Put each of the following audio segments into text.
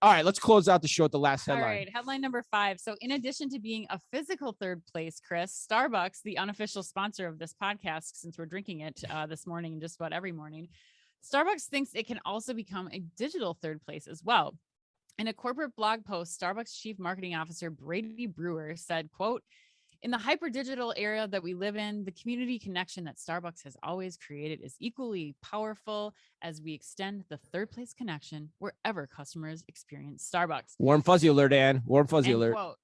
All right, let's close out the show with the last headline. All right, headline number 5. So in addition to being a physical third place, Chris, Starbucks, the unofficial sponsor of this podcast, since we're drinking it this morning and just about every morning, Starbucks thinks it can also become a digital third place as well. In a corporate blog post, Starbucks Chief Marketing Officer Brady Brewer said, quote, "In the hyper-digital era that we live in, the community connection that Starbucks has always created is equally powerful as we extend the third place connection wherever customers experience Starbucks." Warm fuzzy alert, Ann. Warm fuzzy End alert. quote.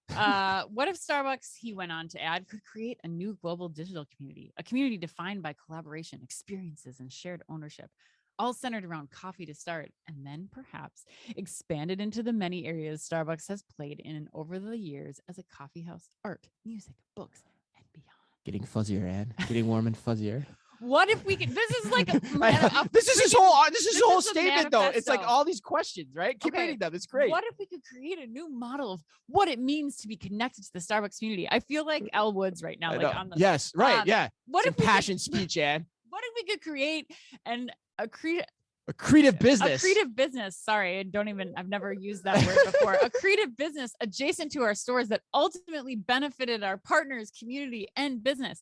What if Starbucks, he went on to add, could create a new global digital community, a community defined by collaboration, experiences, and shared ownership, all centered around coffee to start, and then perhaps expanded into the many areas Starbucks has played in over the years as a coffee house, art, music, books, and beyond. Getting fuzzier, Ann. Getting warm and fuzzier. What if we could? This is like this is his whole statement, though. It's like all these questions, right? Keep reading them. It's great. What if we could create a new model of what it means to be connected to the Starbucks community? I feel like Elle Woods right now. Like on the, yes, right, yeah. What if passion speech, Ann? What if we could create a creative business? A creative business. Sorry, I've never used that word before. A creative business adjacent to our stores that ultimately benefited our partners, community, and business.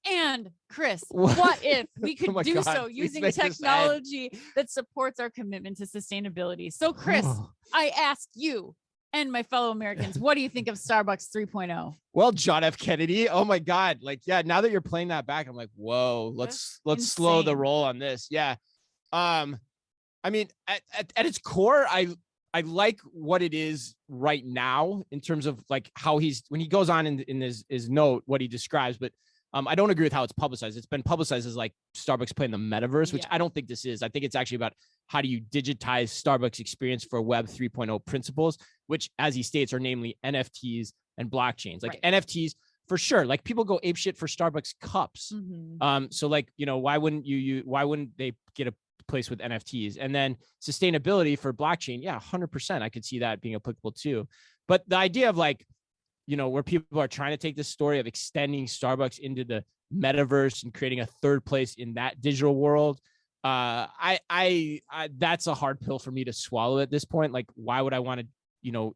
And Chris, what if we could do so using technology that supports our commitment to sustainability? So Chris, I ask you and my fellow Americans, what do you think of Starbucks 3.0? Well, John F. Kennedy. Oh my God. Like, yeah, now that you're playing that back, I'm like, whoa, let's slow the roll on this. Yeah. I mean, at its core, I like what it is right now in terms of like how when he goes on in his note, what he describes, but I don't agree with how it's publicized. It's been publicized as like Starbucks playing the metaverse, which I don't think this is. I think it's actually about how do you digitize Starbucks experience for Web 3.0 principles, which, as he states, are namely NFTs and blockchains. Like NFTs, for sure. Like people go apeshit for Starbucks cups. Mm-hmm. So like, why wouldn't they get a place with NFTs? And then sustainability for blockchain. Yeah, 100%. I could see that being applicable too. But the idea of like, where people are trying to take this story of extending Starbucks into the metaverse and creating a third place in that digital world, I that's a hard pill for me to swallow at this point. Like, why would I want to,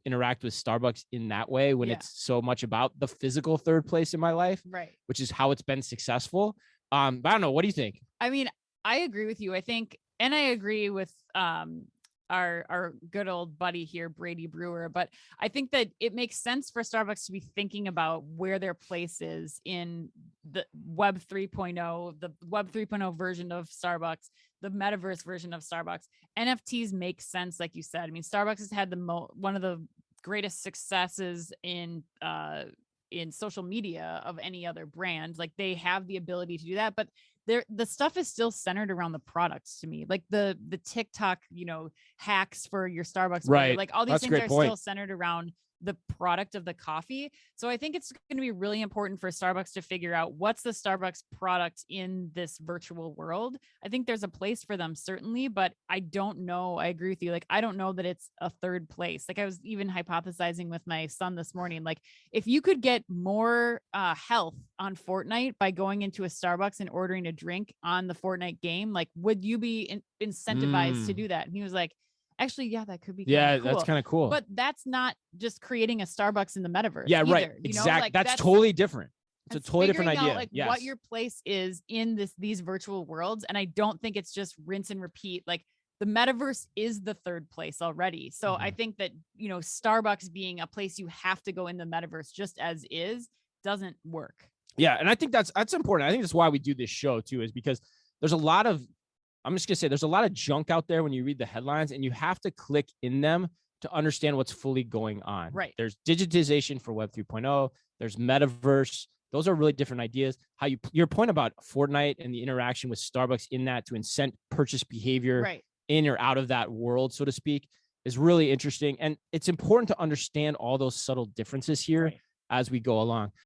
interact with Starbucks in that way when it's so much about the physical third place in my life, right? Which is how it's been successful. But I don't know. What do you think? I mean, I agree with you. I think, and I agree with our good old buddy here, Brady Brewer. But I think that it makes sense for Starbucks to be thinking about where their place is in the Web 3.0, the Web 3.0 version of Starbucks, the metaverse version of Starbucks. NFTs make sense, like you said. I mean, Starbucks has had one of the greatest successes in social media of any other brand. Like they have the ability to do that, but the stuff is still centered around the products to me. Like the TikTok, hacks for your Starbucks, right? Like all these things are still centered around the product of the coffee. So I think it's going to be really important for Starbucks to figure out what's the Starbucks product in this virtual world. I think there's a place for them, certainly, but I don't know. I agree with you. Like, I don't know that it's a third place. Like I was even hypothesizing with my son this morning, like if you could get more health on Fortnite by going into a Starbucks and ordering a drink on the Fortnite game, like, would you be incentivized to do that? And he was like, actually, yeah, that could be cool. That's kind of cool. But that's not just creating a Starbucks in the metaverse. Yeah, either, right. Exactly. Like, that's totally different. It's a totally different idea. Like what your place is in these virtual worlds. And I don't think it's just rinse and repeat. Like the metaverse is the third place already. So I think that, Starbucks being a place you have to go in the metaverse just as is doesn't work. Yeah. And I think that's important. I think that's why we do this show too, is because there's a lot of junk out there when you read the headlines, and you have to click in them to understand what's fully going on. Right. There's digitization for Web 3.0. There's metaverse. Those are really different ideas. Your point about Fortnite and the interaction with Starbucks in that to incent purchase behavior in or out of that world, so to speak, is really interesting. And it's important to understand all those subtle differences here as we go along.